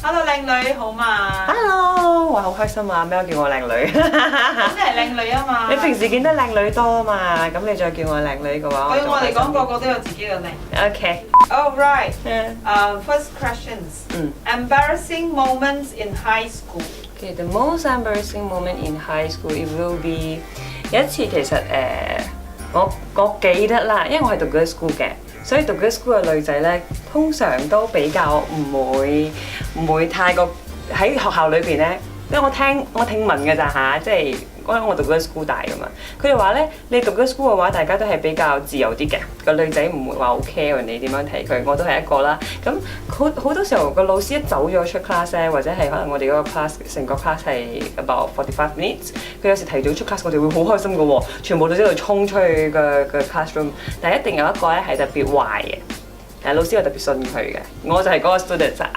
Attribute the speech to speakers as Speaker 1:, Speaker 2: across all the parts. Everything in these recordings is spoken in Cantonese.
Speaker 1: Hello， 靚女好嘛
Speaker 2: Hello， 我好開心啊！喵叫我靚女，
Speaker 1: 咁你係靚女啊嘛。
Speaker 2: 你平時見得靚女多啊嘛，咁你再叫我靚女嘅話，
Speaker 1: 對我嚟講，個個都有自己嘅靚。
Speaker 2: OK。
Speaker 1: All right. First questions. Embarrassing moments in high school.
Speaker 2: Okay, the most embarrassing moment in high school it will be 有一次其實我記得啦，因為我係讀 girls school 嘅，所以讀 girls school 嘅女仔咧，通常都比較唔會太過喺學校裏邊咧，因為我聽聞嘅咋嚇，即係我讀 girls school 大㗎嘛，佢哋話咧，你讀 girls school 嘅話，大家都係比較自由啲嘅，個女仔唔會話好 care 人哋點樣睇佢，我都係一個啦。咁好多時候個老師一走咗出 class 咧，或者係可能我哋嗰個 class 成個 class 係 about 45 minutes， 佢有時提早出 class， 我哋會好開心嘅喎，全部都喺度衝出去個 classroom， 但係一定有一個咧係特別壞嘅。老師我特別信佢嘅，我就係嗰個 student 啊。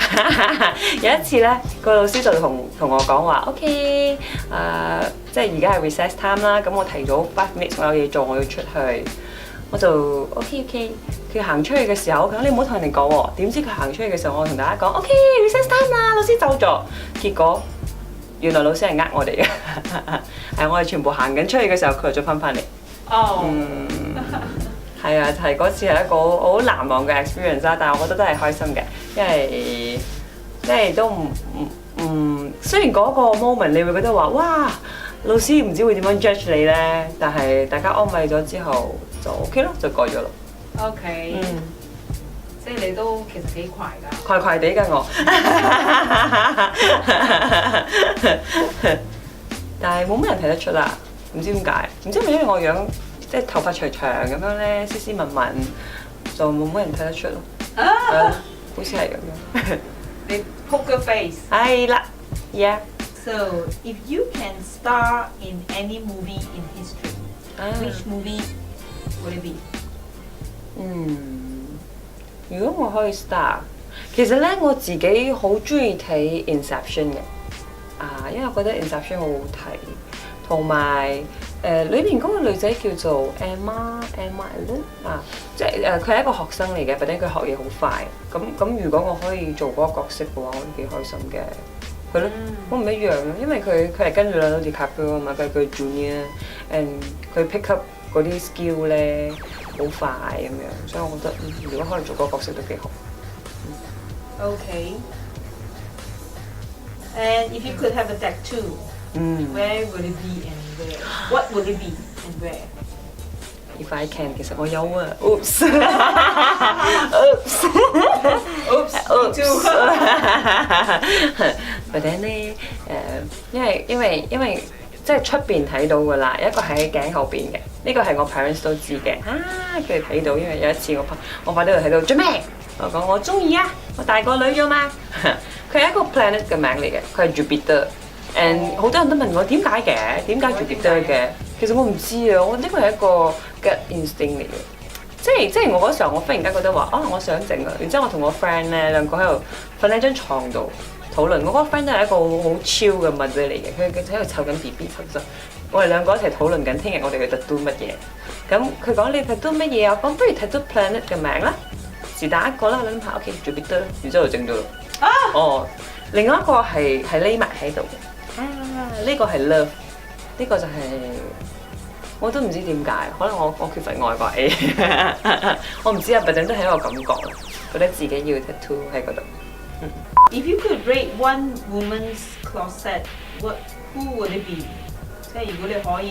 Speaker 2: 有一次咧，個老師就同我講話 ，OK， 即係而家係 recess time 啦，咁我提早5 minutes， 我有嘢做，我要出去，我就 OK。佢行出去嘅時候，咁你唔好同人哋講喎。點知佢行出去嘅時候，我同大家講 OK，recess time 啦，老師走咗。結果原來老師係呃我哋嘅，係我哋全部行緊出去嘅時候，佢就翻嚟。
Speaker 1: 哦。
Speaker 2: 係啊，係嗰次係一個好難忘嘅 experience 啦，但係我覺得都係開心嘅，因為即係都雖然嗰個 moment 你會覺得話哇，老師唔知會點樣 judge 你咧，但係大家安慰咗之後就 OK 咯，就改咗咯。
Speaker 1: OK。即係你都其實幾快㗎。
Speaker 2: 快地㗎我，但係冇乜人睇得出啦，唔知點解，唔知係咪因為我樣。即係頭髮長長咁樣咧，斯斯文文，就冇乜人睇得出咯。好似係咁樣。
Speaker 1: 你 poker face。
Speaker 2: 係啦 ，yeah。So
Speaker 1: if you can star in any movie in history, which movie would it be?
Speaker 2: 如果我可以 star， 其實咧我自己好中意睇 Inception 嘅，因為我覺得 Inception 好好睇，同埋。裏面嗰個女仔叫做 Emma Allen 即係佢係一個學生嚟嘅，但係佢學嘢好快。咁如果我可以做嗰個角色嘅話，我都幾開心嘅。係咯，好唔一樣咯，因為佢係跟住啦，好似 DiCaprio 啊嘛，佢 Junior， 佢 pick up 嗰啲 skill 咧好快咁樣，所以我覺得如果可能做嗰個角色都幾好。
Speaker 1: Okay. And if you could have a tattoo, where would it be and where? What would it be and where?
Speaker 2: If I can， 其實我有啊。Oops。But then 咧，因為即係出邊睇到㗎啦，一個係喺頸後邊嘅，呢個係我 parents 都知嘅。佢哋睇到，因為有一次我喺呢度睇到做咩？我講我中意啊，我大個女咗嘛。佢係一個 planet 嘅名嚟嘅，佢係 Jupiter。And 好多人都問我點解嘅？點解 Jupiter 嘅？其實我唔知啊，我呢個係一個 gut instinct 嚟嘅。即係我嗰時候，我忽然間覺得話我想整啊！然之後我同我 friend 咧兩個喺度瞓喺張床度討論。我嗰個 friend 都係一個好 chill 嘅物仔嚟嘅，佢喺度湊緊 BB 其實我哋兩個一齊討論緊聽日我哋去 tattoo 乜嘢。咁佢講你 tattoo 乜嘢啊？我講不如 tattoo planet 嘅名啦，是但一個啦，諗下 OK Jupiter， 然之後就整咗咯。另外一個係匿埋喺度嘅。呢個係 love， 呢個就係我都唔知點解，可能我缺乏愛啩。我唔知啊，反正都係一個感覺，覺得自己要 tattoo 喺嗰度。
Speaker 1: If you could rate one woman's closet, who would it be？ 即係如果你可以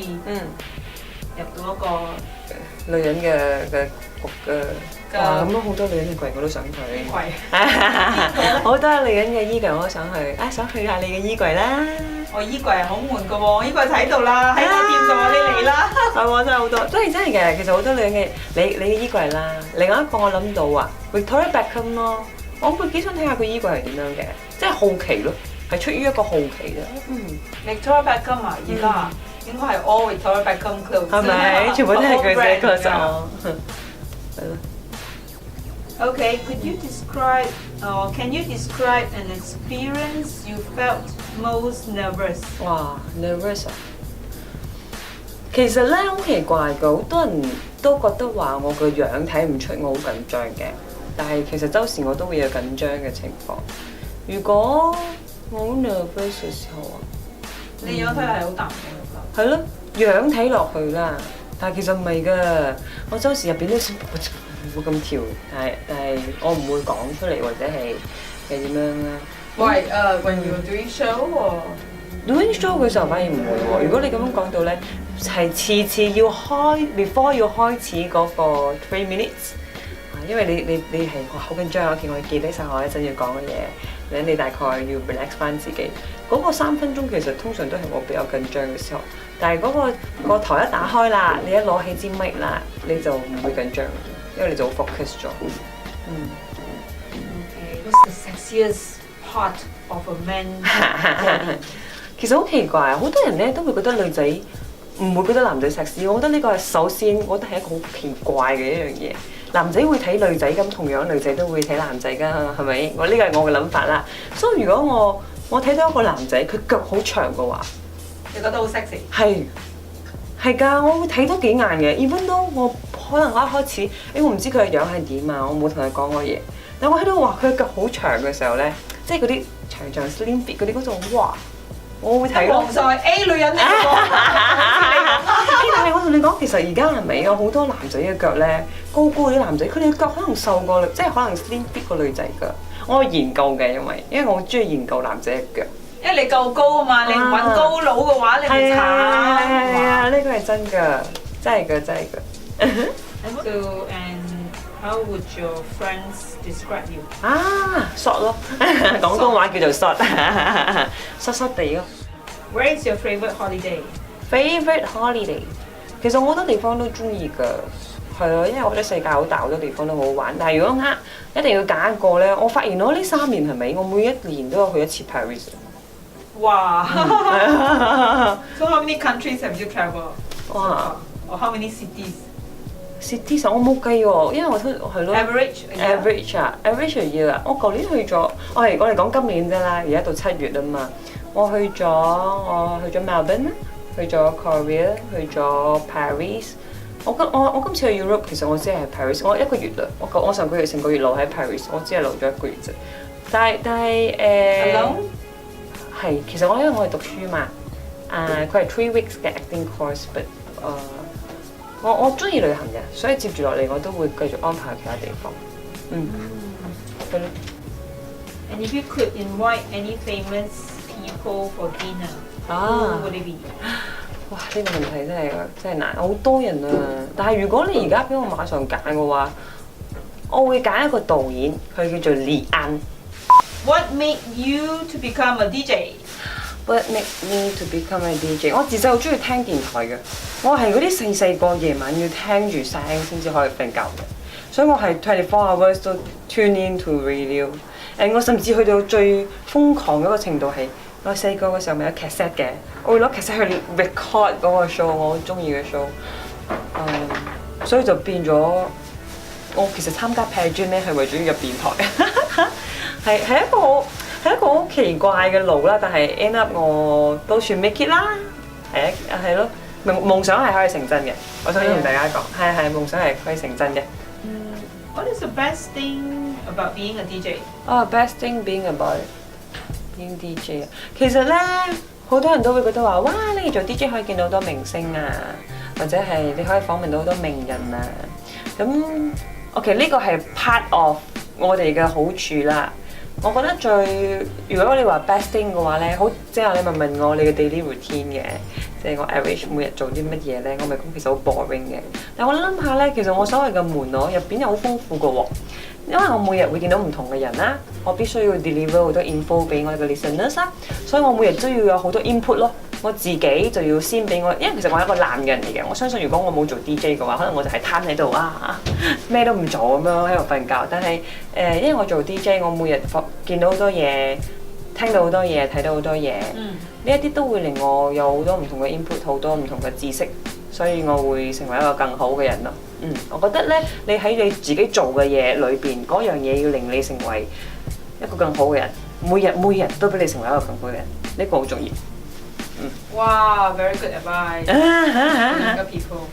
Speaker 1: 入到一個
Speaker 2: 女人嘅局嘅。咁都好多女人嘅櫃我都想去。櫃。好多女人嘅衣櫃我都想去，想去下你嘅衣櫃啦。
Speaker 1: 我衣櫃係好悶㗎喎，衣櫃就喺度啦，喺我店度啊，你嚟啦。
Speaker 2: 係喎，真係好多，真係嘅。其實好多女人嘅你嘅衣櫃啦。另外一個我諗到Victoria Beckham 咯，我會幾想睇下佢衣櫃係點樣嘅，即係好奇咯，係出於一個好奇啫。
Speaker 1: Victoria Beckham 啊，而家應該係 all Victoria Beckham clothes。係
Speaker 2: 咪？全部都係佢自己 clothes。係咯。
Speaker 1: Okay, could you describe or can you describe an experience you felt most nervous?
Speaker 2: 哇 ，nervous 啊！其實咧好奇怪嘅，好多人都覺得話我個樣睇唔出我好緊張嘅，但係其實周時我都會有緊張嘅情況。如果我好 nervous 嘅時候啊，
Speaker 1: 你樣睇係好淡嘅，
Speaker 2: 係咯，樣睇落去啦，但係其實唔係㗎，我周時入邊都冇咁跳，但係我唔會講出嚟或者係點樣咧。
Speaker 1: 喂，when you're doing show
Speaker 2: doing show 嘅時候反而唔會喎。如果你咁樣講到咧，係次要開 before 要開始嗰個3 minutes， 因為你係好緊張，我見我記低晒我一陣要講嘅嘢，你大概要 relax 翻自己。嗰個3分鐘其實通常都係我比較緊張嘅時候，但係嗰個台一打開啦，你一攞起支咪啦，你就唔會緊張，因為你就好 focus 咗。
Speaker 1: What's the sexiest part of a man body？
Speaker 2: 其實好奇怪啊！好多人咧都會覺得女仔唔會覺得男仔 sexy，我覺得呢個係首先，我覺得係一個好奇怪嘅一樣嘢。男仔會睇女仔咁，同樣女仔都會睇男仔㗎，係咪？呢個係我嘅諗法啦。所以如果我睇到一個男仔佢腳好長嘅話，
Speaker 1: 你覺得好 sexy？
Speaker 2: 係㗎，我會睇多幾眼嘅。even though我可能我一開始，我唔知佢嘅樣係點啊，我冇同佢講過嘢。但我喺度話佢嘅腳好長嘅時候咧，即係嗰啲長 slim fit 嗰啲嗰種，哇！我會睇咯。
Speaker 1: 就係 A 女人嚟㗎。
Speaker 2: 但係我同你講，其實而家係咪有好多男仔嘅腳咧，高啲男仔，佢哋嘅腳可能瘦過，即係可能 slim fit 過女仔㗎。我研究嘅，因為我好中意研究男仔嘅腳。
Speaker 1: 因為你夠高啊嘛，你揾高佬嘅話，你咪慘。
Speaker 2: 係啊，呢個係真㗎，真係㗎。
Speaker 1: So and how would your friends describe you？
Speaker 2: short 咯，廣東話叫做 short 地咯。
Speaker 1: Where is your favourite holiday？
Speaker 2: Favorite holiday， 其實我好多地方都中意㗎，係啊，因為我覺得世界好大，好多地方都好好玩。但係如果一定要揀一個咧，我發現我呢3年係咪？我每一年都有去一次 Paris。
Speaker 1: 哇！So how many countries have you travelled？
Speaker 2: 哇
Speaker 1: ！Or how many cities？
Speaker 2: cities 我冇計喎，因為我都係咯。average 啊 year 啊，我舊年去咗，我哋講今年啫啦，而家到7月啊嘛，我去咗 Melbourne， 去咗 Korea， 去咗 Paris。我今次去 Europe 其實我只係 Paris， 我1個月啦，我上個月成個月留喺 Paris， 我只係留咗1個月啫。但係係，其實因為我係讀書嘛，佢係3 weeks 嘅 acting course，but 我中意旅行嘅，所以接住落嚟我都會繼續安排其他地方。係咯。
Speaker 1: And if you could invite any famous people for dinner, who would it be？
Speaker 2: 哇！呢個問題真係難，好多人啊！但係如果你而家俾我馬上揀嘅話，我會揀一個導演，佢叫做李安。
Speaker 1: What made you to become a DJ？
Speaker 2: What made me to become a DJ？ 我自細好中意聽電台嘅，我係嗰啲細個夜晚要聽住聲先至可以瞓覺嘅，所以我係24 hours 都 tune into radio。我甚至去到最瘋狂嗰個程度係，我細個嘅時候咪有 cassette 嘅，我會攞 cassette 去 record 嗰個 show， 我好中意嘅 show。所以就變咗，我其實參加 pageant 咧係為咗要入電台，係一個好奇怪嘅路啦。但係 end up 我都算 make it 啦，係咯，夢想係可以成真嘅。我想同大家講，係夢想係可以成真嘅。
Speaker 1: What is the best thing about being a DJ？
Speaker 2: best thing being DJ 啊，其實咧好多人都會覺得話，哇！你做 DJ 可以見到好多明星啊，或者係你可以訪問到好多名人啊。咁 OK 呢個係 part of 我哋嘅好處啦。我覺得如果你話 best thing 嘅話咧，即係你問我你嘅 daily routine 嘅，即係我 average 每日做啲乜嘢咧，我咪講其實好 boring 嘅。但我諗下咧，其實我所謂嘅門路入邊又好豐富嘅喎，因為我每日會見到唔同嘅人啦，我必須要 deliver 好多 info 俾我哋嘅 listeners 啦，所以我每日都要有好多 input 咯。我自己就要先俾我，因為其實我係一個懶人嚟嘅。我相信如果我冇做 DJ 嘅話，可能我就係攤喺度咩都唔做咁樣喺度瞓覺。但係因為我做 DJ， 我每日見到好多嘢，聽到好多嘢，睇到好多嘢，呢一啲都會令我有好多唔同嘅 input， 好多唔同嘅知識，所以我會成為一個更好嘅人咯。我覺得咧，你喺你自己做嘅嘢裏邊，嗰樣嘢要令你成為一個更好嘅人，每日都俾你成為一個更好嘅人，呢個好重要。
Speaker 1: Wow, very good advice. Younger people.